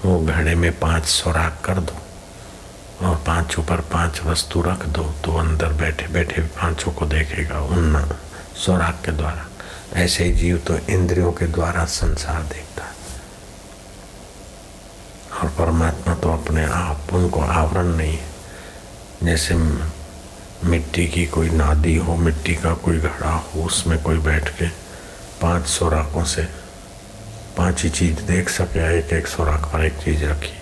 वो घड़े में 5 सुराख कर दो और 5 ऊपर 5 वस्तु रख दो, तो अंदर बैठे बैठे 5 को देखेगा उन सुराख के द्वारा। ऐसे ही जीव तो इंद्रियों के द्वारा संसार देखता है, और परमात्मा तो अपने आप, उनको आवरण नहीं है। जैसे मिट्टी की कोई नादी हो, मिट्टी का कोई घड़ा हो, उसमें कोई बैठ के 5 सुराखों से 5 ही चीज देख सके। एक एक सुराख पर एक चीज रखी,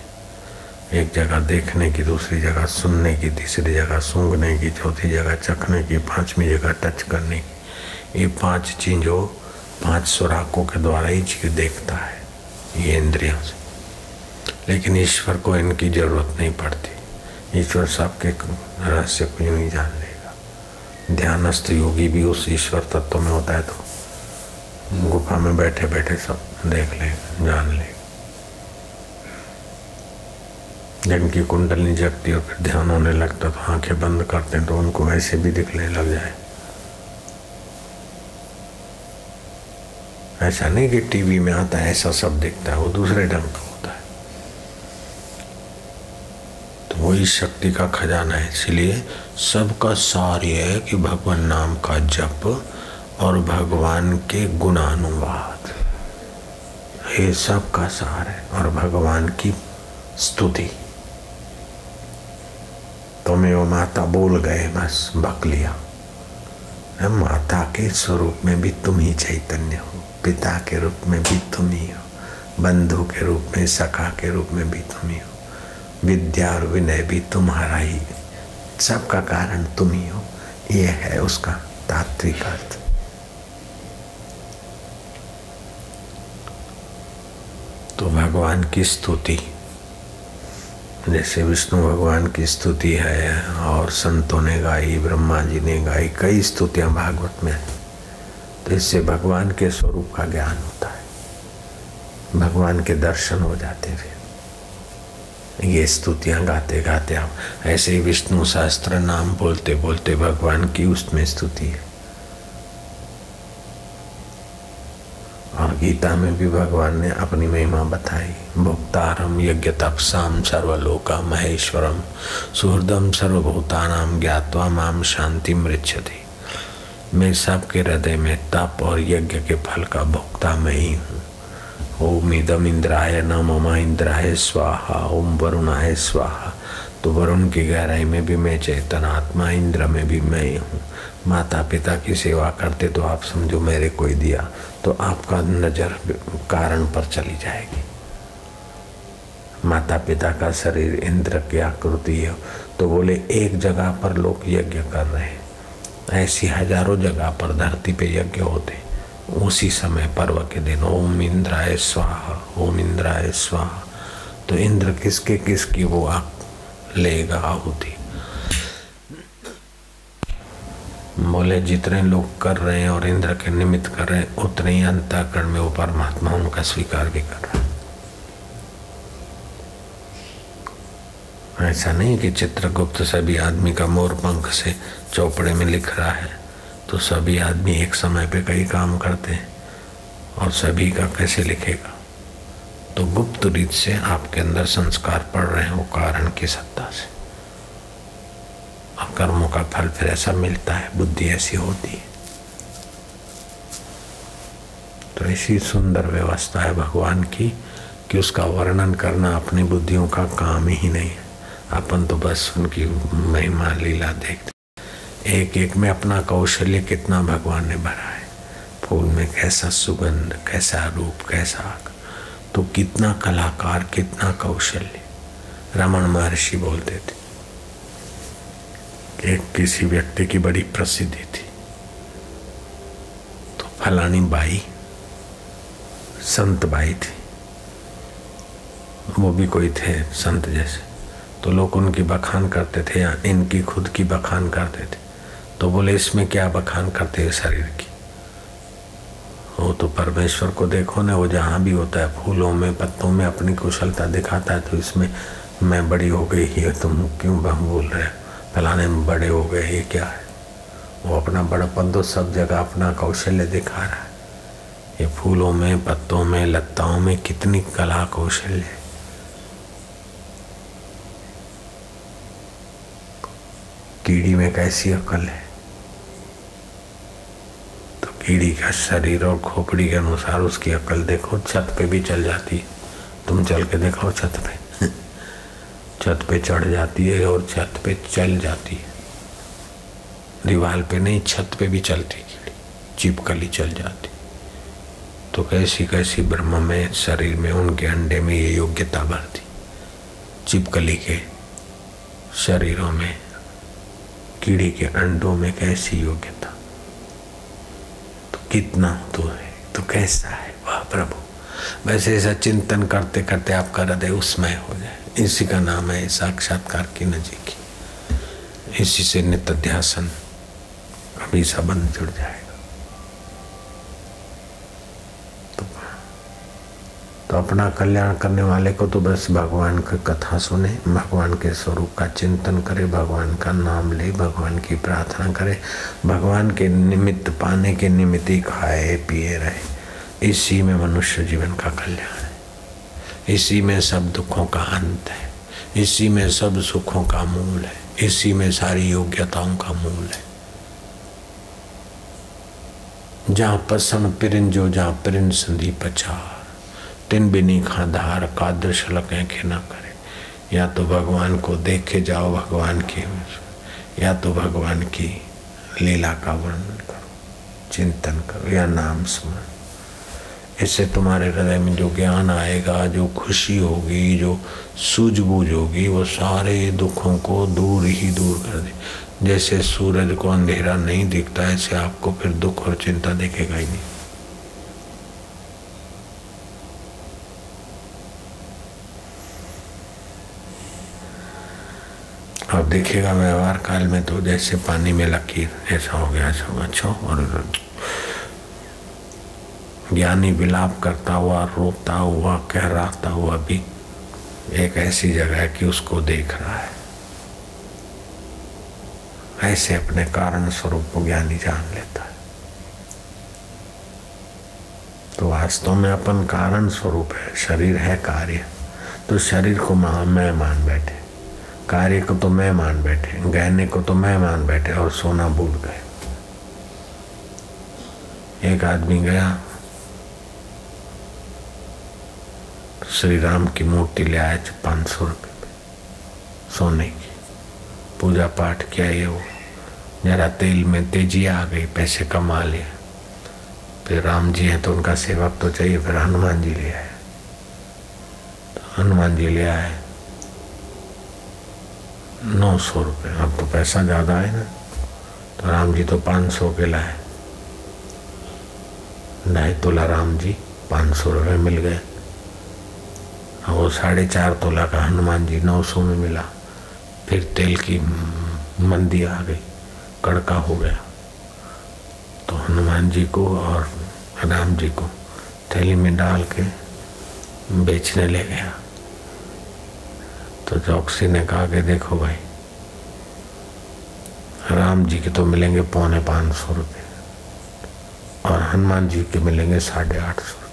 एक जगह देखने की, दूसरी जगह सुनने की, तीसरी जगह सूंघने की, चौथी जगह चखने की, 5वीं जगह टच करने की। ये 5 चीजों 5 सुराखों के द्वारा ही जीव देखता है, ये इंद्रियों से। लेकिन ईश्वर को इनकी जरूरत नहीं पड़ती। ईश्वर सबके रहस्य को यूं ही जान लेगा। ध्यानस्थ योगी भी उस ईश्वर तत्व में होता है तो गुफा में बैठे बैठे सब देख लेगा, जान लेगा। जिनकी कुंडली जगती और फिर ध्यान होने लगता तो आंखें बंद करते हैं तो उनको ऐसे भी दिखने लग जाए। ऐसा नहीं कि टीवी में आता है ऐसा सब दिखता है, वो दूसरे ढंग का होता है। तो वही शक्ति का खजाना है। इसलिए सबका सार यह है कि भगवान नाम का जप और भगवान के गुणानुवाद, ये सब का सार है। और भगवान की स्तुति। तुम्हें वो माता बोल गए, बस बक लिया। माता के स्वरूप में भी तुम ही चैतन्य हो, पिता के रूप में भी तुम ही हो, बंधु के रूप में, सखा के रूप में भी तुम ही हो, विद्या और विनय भी तुम्हारा ही, सबका कारण तुम ही हो। यह है उसका तात्विक अर्थ। तो भगवान की स्तुति, जैसे विष्णु भगवान की स्तुति है और संतों ने गाई, ब्रह्मा जी ने गाई, कई स्तुतियां भागवत में है। तो इससे भगवान के स्वरूप का ज्ञान होता है, भगवान के दर्शन हो जाते हैं। फिर ये स्तुतियां गाते गाते आप ऐसे ही विष्णु सहस्त्र नाम बोलते बोलते भगवान की उसमें स्तुति है। और गीता में भी भगवान ने अपनी महिमा बताई। भोक्तारम यज्ञ तपसाम सर्वलोका महेश्वरम सुहृदम सर्वभूतानाम ज्ञात्वा माम शांति मृच्छति। मैं सबके हृदय में तप और यज्ञ के फल का भोक्ता मैं ही हूँ। ओम इदम इंद्राय न ममा इंद्राय स्वाहा, ओम वरुणाय स्वाहा। तो वरुण की गहराई में भी मैं चेतन आत्मा, इंद्र में भी मैं ही हूँ। माता पिता की सेवा करते तो आप समझो मेरे कोई दिया, तो आपका नजर कारण पर चली जाएगी। माता पिता का शरीर इंद्र की आकृति है, तो बोले एक जगह पर लोग यज्ञ कर रहे हैं, ऐसी हजारों जगह पर धरती पे यज्ञ होते। उसी समय पर्व के दिन ओम इंद्राय स्वाहा, ओम इंद्राय स्वाहा। तो इंद्र किसके किसकी वो आप लेगा आहुति। बोले जितने लोग कर रहे हैं और इंद्र के निमित्त कर रहे हैं, उतने ही अंतःकरण में वो परमात्मा उनका स्वीकार भी कर रहा है। ऐसा नहीं कि चित्रगुप्त सभी आदमी का मोर पंख से चौपड़े में लिख रहा है, तो सभी आदमी एक समय पे कई काम करते हैं और सभी का कैसे लिखेगा। तो गुप्त रीत से आपके अंदर संस्कार पड़ रहे हैं, वो कारण की सत्ता से। और कर्मों का फल फिर ऐसा मिलता है, बुद्धि ऐसी होती है। तो ऐसी सुंदर व्यवस्था है भगवान की कि उसका वर्णन करना अपनी बुद्धियों का काम ही नहीं है। अपन तो बस उनकी महिमा लीला देखते। एक एक में अपना कौशल्य कितना भगवान ने भरा है। फूल में कैसा सुगंध, कैसा रूप, कैसा आकार, तो कितना कलाकार, कितना कौशल्य। रमण महर्षि बोलते थे कि किसी व्यक्ति की बड़ी प्रसिद्धि थी, तो फलानी बाई संत बाई थी, वो भी कोई थे संत जैसे, तो लोग उनकी बखान करते थे या इनकी खुद की बखान करते थे। तो बोले इसमें क्या बखान करते हैं शरीर की, वो तो परमेश्वर को देखो ना, वो जहाँ भी होता है फूलों में पत्तों में अपनी कुशलता दिखाता है। तो इसमें मैं बड़ी हो गई है, तुम क्यों बोल रहे हो, फलाने में बड़े हो गए, ये क्या है। वो अपना बड़पन तो सब जगह अपना कौशल्य दिखा रहा है। ये फूलों में पत्तों में लताओं में कितनी कला कौशल्य है। में कैसी अकल है? तो कीड़ी का शरीर और खोपड़ी के अनुसार उसकी अकल देखो, छत पे भी चल जाती है। तुम चल के देखो छत पे छत पे चढ़ जाती है और छत पे चल जाती है। दीवार पे नहीं, छत पे भी चलती कीड़ी, चिपकली चल जाती। तो कैसी कैसी ब्रह्म में शरीर में उनके अंडे में ये योग्यता भरती। चिपकली के शरीरों में, कीड़ी के अंडों में कैसी योग्यता। तो कितना तो है, तो कैसा है वह प्रभु। वैसे ऐसा चिंतन करते करते आपका हृदय उसमय हो जाए। इसी का नाम है साक्षात्कार की नजीकी। इसी से नित्य ध्यासन अभी संबंध जुड़ जाएगा। तो अपना कल्याण करने वाले को तो बस भगवान की कथा सुने, भगवान के स्वरूप का चिंतन करे, भगवान का नाम ले, भगवान की प्रार्थना करे, भगवान के निमित्त पाने के निमित्त ही खाए पिए रहे। इसी में मनुष्य जीवन का कल्याण है। इसी में सब दुखों का अंत है। इसी में सब सुखों का मूल है। इसी में सारी योग्यताओं का मूल है। जहाँ पसंद पिरिन जो, जहाँ पिरिन संधि पचार, तिन बिनी खाधार कादर शलक के न करे। या तो भगवान को देखे जाओ, भगवान की, या तो भगवान की लीला का वर्णन करो, चिंतन करो या नाम स्मरण। इससे तुम्हारे हृदय में जो ज्ञान आएगा, जो खुशी होगी, जो सूझबूझ होगी, वो सारे दुखों को दूर ही दूर कर दे। जैसे सूरज को अंधेरा नहीं दिखता, ऐसे आपको फिर दुख और चिंता दिखेगा ही नहीं। अब देखिएगा व्यवहार काल में तो जैसे पानी में लकीर, ऐसा हो गया, ऐसा हो गया। अच्छा, और ज्ञानी विलाप करता हुआ, रोता हुआ, कहराता हुआ भी एक ऐसी जगह है कि उसको देख रहा है। ऐसे अपने कारण स्वरूप को ज्ञानी जान लेता है। तो वास्तव में अपन कारण स्वरूप है, शरीर है कार्य। तो शरीर को मैं मान बैठे, कार्य को तो मैं मान बैठे, गहने को तो मैं मान बैठे और सोना भूल गए। एक आदमी गया, श्री राम की मूर्ति ले आया 500 रुपये में सोने की। पूजा पाठ किया, ये वो जरा तेल में तेजी आ गई, पैसे कमा लिए। फिर राम जी हैं तो उनका सेवक तो चाहिए, फिर हनुमान जी ले आए। तो हनुमान जी ले आए 900 रुपये। अब तो पैसा ज़्यादा है ना, तो राम जी तो 500 के लाए। 2.5 तोला राम जी, 500 रुपये मिल गए। वो 4.5 तोला का हनुमान जी 900 में मिला। फिर तेल की मंदी आ गई, कड़का हो गया। तो हनुमान जी को और राम जी को थैली में डाल के बेचने ले गया। तो चौकसी ने कहा कि देखो भाई, राम जी के तो मिलेंगे 450 रुपये और हनुमान जी के मिलेंगे 850 रुपये।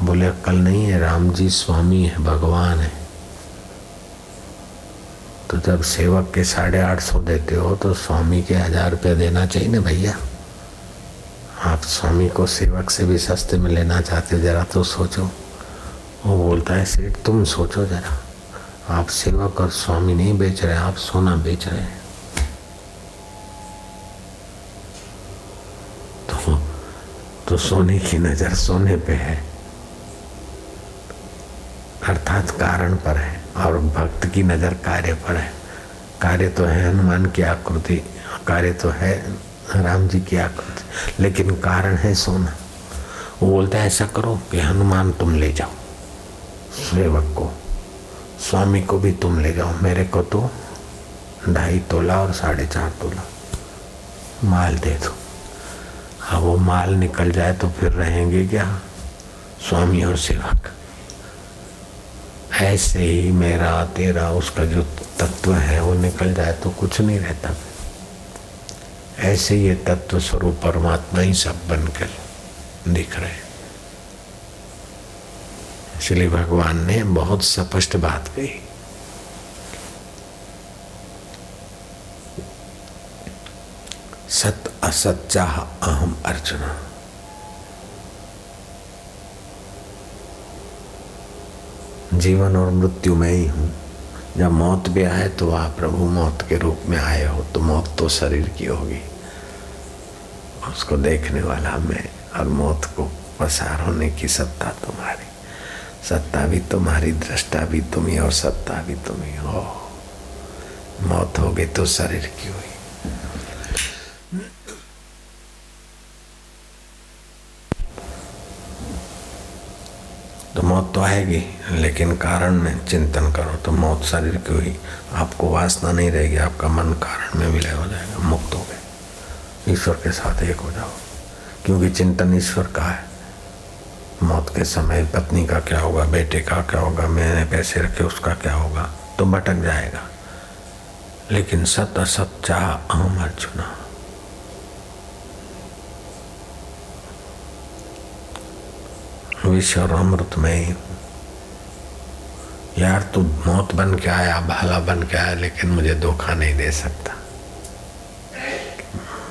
बोले अक्ल नहीं है, राम जी स्वामी है, भगवान है। तो जब सेवक के 850 देते हो तो स्वामी के 1000 रुपये देना चाहिए ना भैया। आप स्वामी को सेवक से भी सस्ते में लेना चाहते हो, जरा तो सोचो। वो बोलता है सेठ तुम सोचो जरा, आप सेवक और स्वामी नहीं बेच रहे, आप सोना बेच रहे हैं। तो सोने की नजर सोने पे है, अर्थात कारण पर है, और भक्त की नजर कार्य पर है। कार्य तो है हनुमान की आकृति, कार्य तो है राम जी की आकृति, लेकिन कारण है सोना। वो बोलता है ऐसा करो कि हनुमान तुम ले जाओ, सेवक को, स्वामी को भी तुम ले जाओ, मेरे को तो 2.5 तोला और 4.5 तोला माल दे दो। अब वो माल निकल जाए तो फिर रहेंगे क्या स्वामी और सेवक। ऐसे ही मेरा तेरा उसका जो तत्व है वो निकल जाए तो कुछ नहीं रहता। ऐसे ये तत्व स्वरूप परमात्मा ही सब बनकर दिख रहे। इसलिए भगवान ने बहुत स्पष्ट बात कही, सत असत्या अहम अर्जुन। जीवन और मृत्यु में ही हूँ। जब मौत भी आए तो वह प्रभु मौत के रूप में आए हो, तो मौत तो शरीर की होगी, उसको देखने वाला मैं, और मौत को पसार होने की सत्ता तुम्हारी। सत्ता भी तुम्हारी, दृष्टा भी तुम ही और सत्ता भी तुम ही हो। मौत हो गई तो शरीर की हुई। तो मौत तो आएगी, लेकिन कारण में चिंतन करो तो मौत शरीर की हुई। आपको वासना नहीं रहेगी, आपका मन कारण में विलय हो जाएगा, मुक्त हो गए, ईश्वर के साथ एक हो जाओ। क्योंकि चिंतन ईश्वर का है। मौत के समय पत्नी का क्या होगा, बेटे का क्या होगा, मैंने पैसे रखे उसका क्या होगा, तो भटक जाएगा। लेकिन सत असत चाह अहम अर्जुना, विष और अमृत में ही हूँ। यार तू मौत बन के आया, भाला बन के आया, लेकिन मुझे धोखा नहीं दे सकता।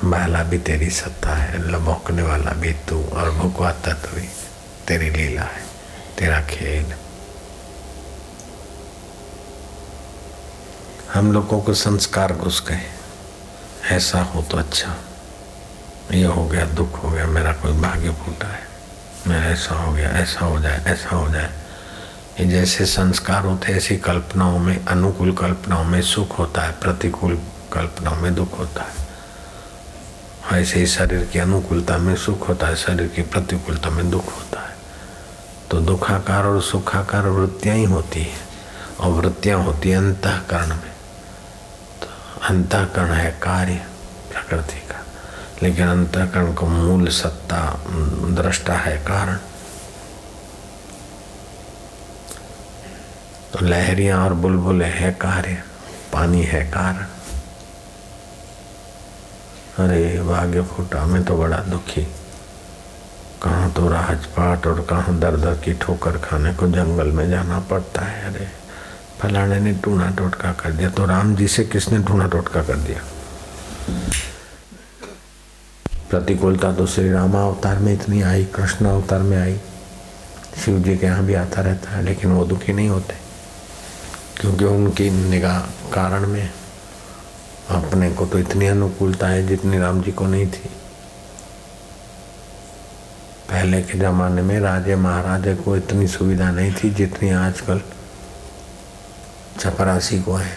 भाला भी तेरी सत्ता है, लबोकने वाला भी तू, और भुकवाता तू ही। तेरी लीला है, तेरा खेल। हम लोगों को संस्कार घुस गए, ऐसा हो तो अच्छा, ये हो गया, दुख हो गया, मेरा कोई भाग्य फूटा है, मेरा ऐसा हो गया, ऐसा हो जाए, ऐसा हो जाए। ये जैसे संस्कार होते हैं, ऐसी कल्पनाओं में, अनुकूल कल्पनाओं में सुख होता है, प्रतिकूल कल्पनाओं में दुख होता है। ऐसे ही शरीर की अनुकूलता में सुख होता है, शरीर की प्रतिकूलता में दुख होता है। तो दुखाकार और सुखाकार वृत्तियां ही होती है, और वृत्तियां होती है अंतःकरण में। तो अंतःकरण है कार्य प्रकृति का, लेकिन अंतःकरण को मूल सत्ता दृष्टा है कारण। तो लहरियां और बुलबुलें है कार्य, पानी है कारण। अरे भाग्य फूटा, मैं तो बड़ा दुखी, कहाँ तो राजपाट और कहाँ दर दर की ठोकर खाने को जंगल में जाना पड़ता है। अरे फलाने ने टूना टोटका कर दिया, तो राम जी से किसने टूना टोटका कर दिया? प्रतिकूलता तो श्री रामा अवतार में इतनी आई, कृष्ण अवतार में आई, शिव जी के यहाँ भी आता रहता है, लेकिन वो दुखी नहीं होते, क्योंकि उनकी निगाह कारण में अपने को तो इतनी अनुकूलता है जितनी राम जी को नहीं थी। पहले के जमाने में राजे महाराजे को इतनी सुविधा नहीं थी जितनी आजकल चपरासी को है।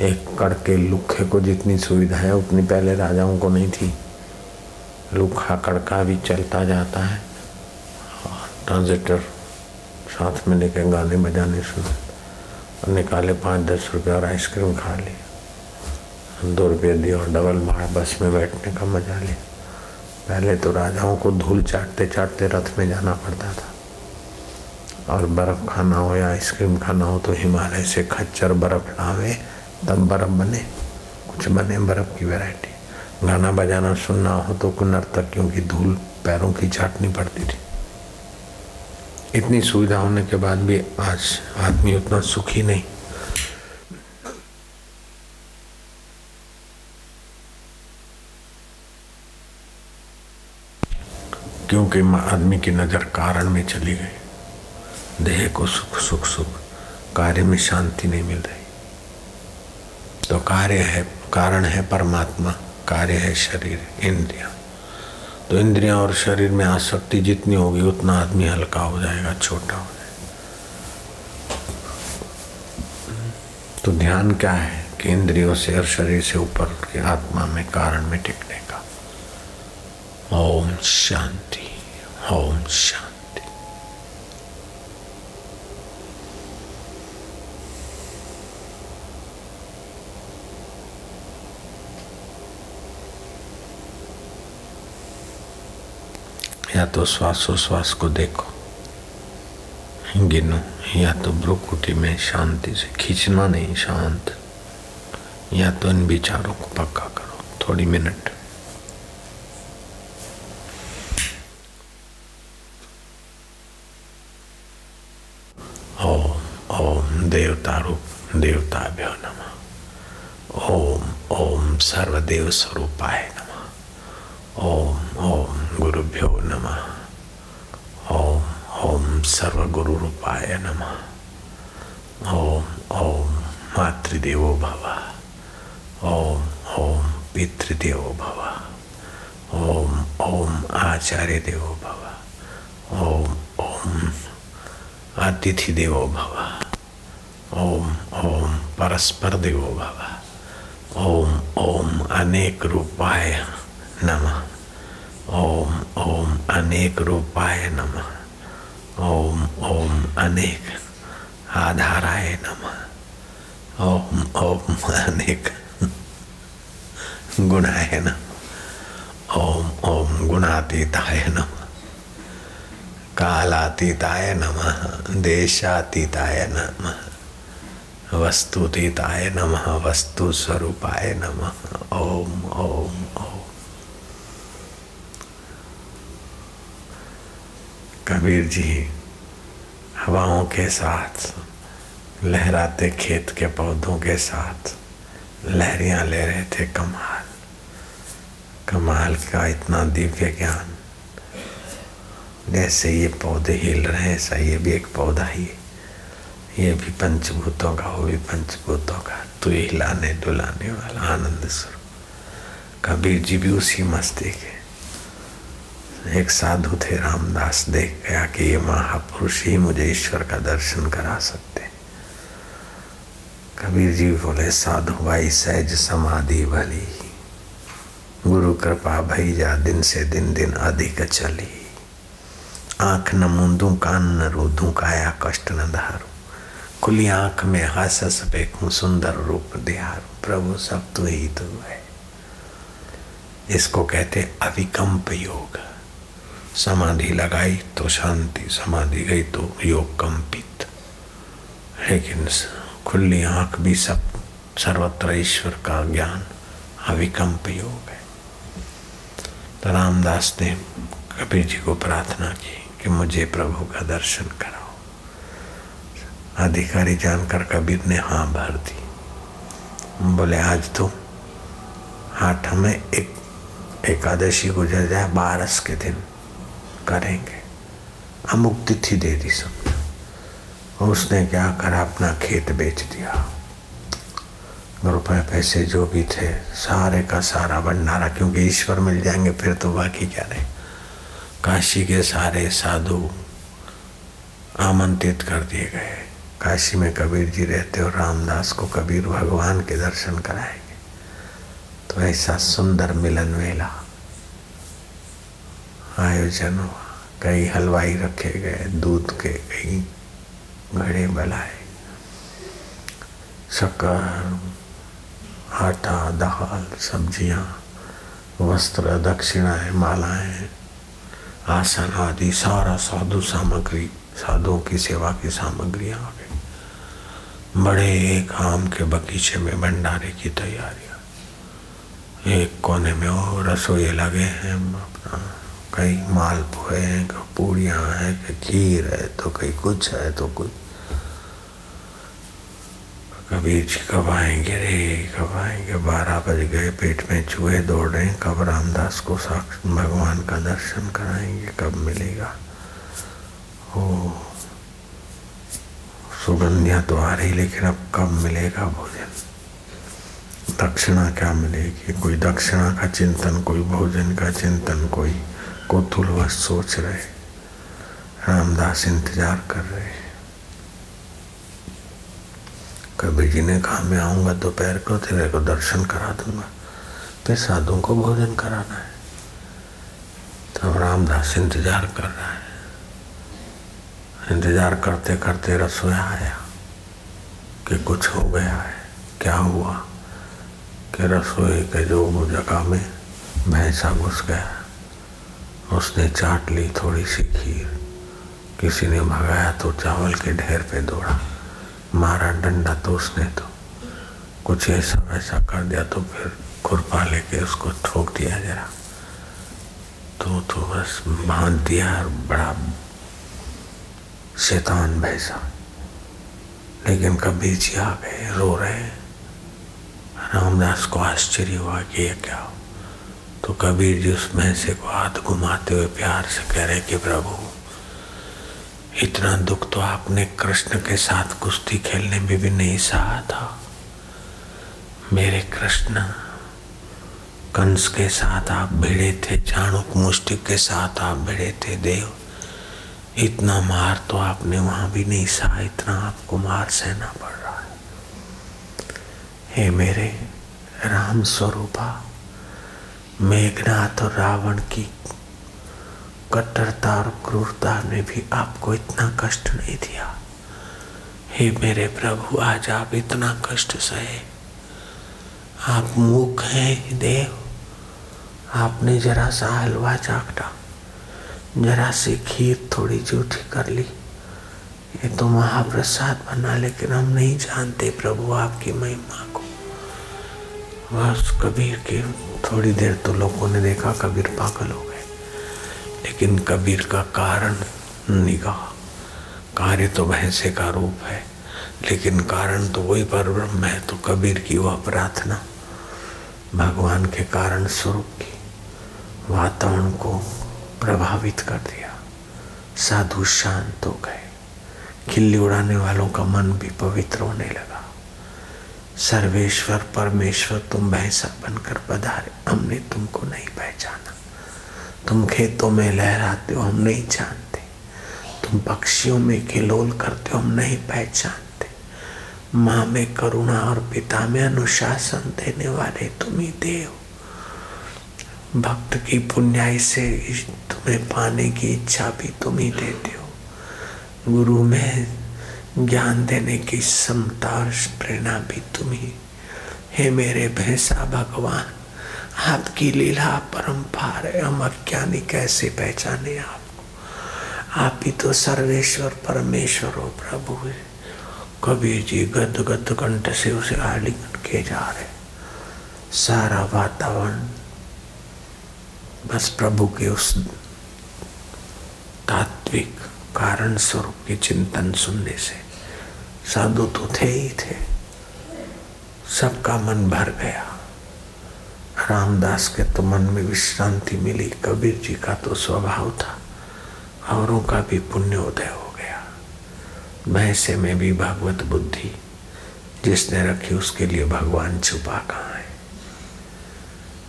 एक कड़के लुखे को जितनी सुविधा है उतनी पहले राजाओं को नहीं थी। लुखा कड़का भी चलता जाता है, और ट्रांजिटर साथ में लेकर गाने बजाने शुरू, और निकाले 5-10 रुपये और आइसक्रीम खा ली, 2 रुपये दिए और डबल भाड़ा बस में बैठने का मजा लिया। पहले तो राजाओं को धूल चाटते चाटते रथ में जाना पड़ता था, और बर्फ़ खाना हो या आइसक्रीम खाना हो तो हिमालय से खच्चर बर्फ़ लावे तब बर्फ़ बने, कुछ बने बर्फ़ की वैरायटी। गाना बजाना सुनना हो तो नर्तकियों की धूल पैरों की चाटनी पड़ती थी। इतनी सुविधा होने के बाद भी आज आदमी उतना सुखी नहीं। क्योंकि आदमी की नजर कारण में चली गई, देह को सुख सुख सुख, कार्य में शांति नहीं मिल रही। तो कार्य है, कारण है परमात्मा, कार्य है शरीर इंद्रियां। तो इंद्रियां और शरीर में आसक्ति जितनी होगी उतना आदमी हल्का हो जाएगा, छोटा हो जाएगा। तो ध्यान क्या है कि इंद्रियों से और शरीर से ऊपर के आत्मा में, कारण में टिकने का। ओम शांति, ओम शांति। या तो श्वासोश्वास को देखो, गिनो, या तो भ्रुकुटी में शांति से, खींचना नहीं, शांत, या तो इन विचारों को पक्का करो थोड़ी मिनट। ओम ओम देवता रूप देवताभ्यो नमः। ओम ओम सर्वदेव स्वरूपाय नमः। ओम ओम गुरुभ्यो नमः। ओम ओम सर्वगुरु रूपाय नमः। ओम ओम मातृदेवो भव। ओम ओम पितृदेवो भव। ओम ओम आचार्य देवो भव। ओम ओम अतिथि देवो भव। ओम ओम परस्पर देवो भव। ओम ओम अनेक रूपाय नमः। ओम ओम अनेक रूपाय नमः। ओम ओम अनेक आधाराय नमः। ओम ओम अनेक गुणाय नमः। ओम ओम गुणातीताय नमः। कालातीताय नमः। देशातीताय नमः। वस्तुतीताय नमः। वस्तु स्वरूपाय नमः। ओम ओम ओम। कबीर जी हवाओं के साथ लहराते खेत के पौधों के साथ लहरियां ले रहे थे। कमाल कमाल का इतना दिव्य ज्ञान। जैसे ये पौधे हिल रहे हैं ऐसा ये भी एक पौधा ही है। ये भी पंचभूतों का, वो भी पंचभूतों का। तू हिलाने डुलाने वाला आनंद स्वरूप। कबीर जी भी उसी मस्ती के। एक साधु थे रामदास, देख गया कि ये महापुरुष ही मुझे ईश्वर का दर्शन करा सकते। कबीर जी बोले, साधु भाई सहज समाधि भली, गुरु कृपा भई जा दिन से दिन दिन अधिक चली। आंख न मूंदू कान न रोधू काया कष्ट न धारू, खुली आंख में हासस देखूं सुंदर रूप दिहारू। प्रभु सब तू ही तू है। इसको कहते अविकम्प योग। समाधि लगाई तो शांति, समाधि गई तो योग कंपित। लेकिन खुली आंख भी सब सर्वत्र ईश्वर का ज्ञान अविकम्प योग है। तो रामदास ने कबीर जी को प्रार्थना की कि मुझे प्रभु का दर्शन कराओ। अधिकारी जानकर कबीर ने हाँ भर दी। बोले आज तो हाथ में एक एकादशी गुजर जाए, 12 के दिन करेंगे। अमुक तिथि दे दी सबने। उसने क्या करा, अपना खेत बेच दिया। रुपए पैसे जो भी थे सारे का सारा भंडारा, क्योंकि ईश्वर मिल जाएंगे फिर तो बाकी क्या रहे। काशी के सारे साधु आमंत्रित कर दिए गए। काशी में कबीर जी रहते और रामदास को कबीर भगवान के दर्शन कराएंगे। तो ऐसा सुंदर मिलन मेला आयोजन हुआ। कई हलवाई रखे गए, दूध के कई घड़े बनाए, शक्कर, आटा, दाल, सब्जियां, वस्त्र, दक्षिणाएं, मालाएं, आसन आदि सारा साधु सामग्री, साधुओं की सेवा की सामग्रियां आ गई। बड़े एक आम के बगीचे में भंडारे की तैयारियां। एक कोने में और रसोई लगे हैं, अपना कई मालपुए हैं, पूड़ियाँ हैं, खीर है, तो कहीं कुछ है तो कुछ। कबीर जी कब आएंगे रे, कब आएंगे। 12 बज गए, पेट में चूहे दौड़ रहे हैं। कब रामदास को साक्षात भगवान का दर्शन कराएंगे, कब मिलेगा। ओ सुगंधियाँ तो आ रही, लेकिन अब कब मिलेगा भोजन। दक्षिणा क्या मिलेगी। कोई दक्षिणा का चिंतन, कोई भोजन का चिंतन, कोई कौतूहलवश सोच रहे। रामदास इंतजार कर रहे। कबीर जी ने कहा मैं आऊँगा दोपहर को, तेरे को दर्शन करा दूंगा, फिर साधुओं को भोजन कराना है। तब रामदास इंतजार कर रहा है। इंतजार करते करते रसोया आया कि कुछ हो गया है। क्या हुआ कि रसोई के जो जगह में भैंसा घुस गया, उसने चाट ली थोड़ी सी खीर। किसी ने भगाया तो चावल के ढेर पे दौड़ा, मारा डंडा तो उसने तो कुछ ऐसा वैसा कर दिया। तो फिर खुरपा लेके उसको ठोक दिया जरा, तो बस बांध दिया। और बड़ा शैतान भैंसा। लेकिन कबीर जी आ गए, रो रहे। रामदास को आश्चर्य हुआ कि ये क्या हो। तो कबीर जी उस भैंसे को हाथ घुमाते हुए प्यार से कह रहे कि प्रभु, इतना दुख तो आपने कृष्ण के साथ कुश्ती खेलने में भी नहीं सहा था। मेरे कृष्ण, कंस के साथ आप भिड़े थे, चाणूक मुष्टिक के साथ आप भिड़े थे देव। इतना मार तो आपने वहां भी नहीं सहा, इतना आपको मार सहना पड़ रहा है। हे मेरे राम स्वरूपा, मेघनाथ और रावण की कट्टरता और क्रूरता ने भी आपको इतना कष्ट नहीं दिया। हे मेरे प्रभु, आज आप इतना कष्ट सहे। आप मूक हैं देव, आपने जरा सा हलवा चाखा, जरा सी खीर थोड़ी जूठी कर ली, ये तो महाप्रसाद बना, लेकिन हम नहीं जानते प्रभु आपकी महिमा को। बस कबीर की थोड़ी देर तो लोगों ने देखा कबीर पागल हो गए, लेकिन कबीर का कारण निगाह। कार्य तो भैंसे का रूप है, लेकिन कारण तो वही परब्रह्म है। तो कबीर की वह प्रार्थना भगवान के कारण स्वरूप की वातावरण को प्रभावित कर दिया। साधु शांत हो गए, खिल्ली उड़ाने वालों का मन भी पवित्र होने लगा। सर्वेश्वर परमेश्वर, तुम भैंसा बनकर पधारे, हमने तुमको नहीं पहचाना। तुम खेतों में लहराते हो, हम नहीं जानते। तुम पक्षियों में किलोल करते हो, हम नहीं पहचानते। माँ में करुणा और पिता में अनुशासन देने वाले तुम ही देव। भक्त की पुण्याई से तुम्हें पाने की इच्छा भी तुम ही देते हो। गुरु में ज्ञान देने की समता और प्रेरणा भी तुम ही। हे मेरे भैंसा भगवान, आपकी लीला परम्पार है, हम अज्ञानी कैसे पहचाने आपको। आप ही तो सर्वेश्वर परमेश्वर हो प्रभु है। कबीर जी गद गद कंठ से उसे आलिंगन किए जा रहे। सारा वातावरण बस प्रभु के उस तात्विक कारण स्वरूप के चिंतन सुनने से, साधु तो थे ही थे, सबका मन भर गया। रामदास के तो मन में विश्रांति मिली, कबीर जी का तो स्वभाव था, औरों का भी पुण्योदय हो गया। भैंसे में भी भगवत बुद्धि जिसने रखी उसके लिए भगवान छुपा कहाँ है।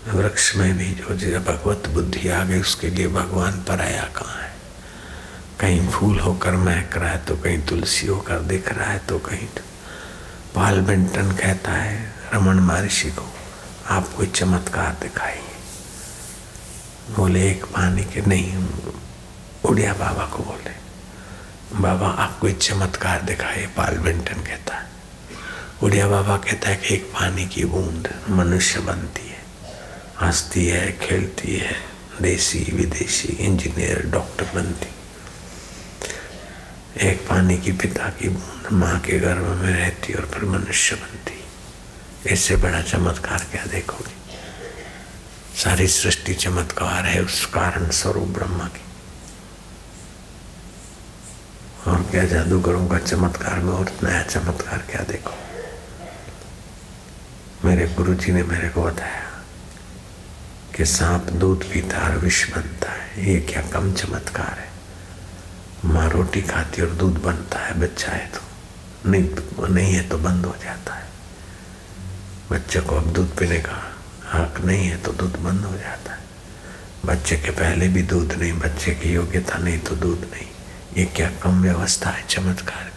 वृक्ष में भी जो भगवत बुद्धि आ गई उसके लिए भगवान पराया कहाँ है। कहीं फूल होकर महक रहा है तो कहीं तुलसी होकर दिख रहा है तो कहीं। पाल बेंटन कहता है रमन महर्षि को, आप कोई चमत्कार दिखाइए। बोले एक पानी के नहीं, उड़िया बाबा को बोले बाबा आप कोई चमत्कार दिखाइए। पाल बेंटन कहता है, उड़िया बाबा कहता है कि एक पानी की बूंद मनुष्य बनती है, हंसती है, खेलती है, देसी विदेशी इंजीनियर डॉक्टर बनती। एक पानी की पिता की बूंद माँ के गर्भ में रहती और फिर मनुष्य बनती। इससे बड़ा चमत्कार क्या देखोगे। सारी सृष्टि चमत्कार है उस कारण स्वरूप ब्रह्मा की। और क्या जादूगरों का चमत्कार में और नया चमत्कार क्या देखो। मेरे गुरुजी ने मेरे को बताया कि सांप दूध पीता और विष बनता है, ये क्या कम चमत्कार है। माँ रोटी खाती और दूध बनता है, बच्चा है तो नहीं है तो बंद हो जाता है। बच्चे को अब दूध पीने का हक नहीं है तो दूध बंद हो जाता है। बच्चे के पहले भी दूध नहीं, बच्चे की योग्यता नहीं तो दूध नहीं। ये क्या कम व्यवस्था है चमत्कार।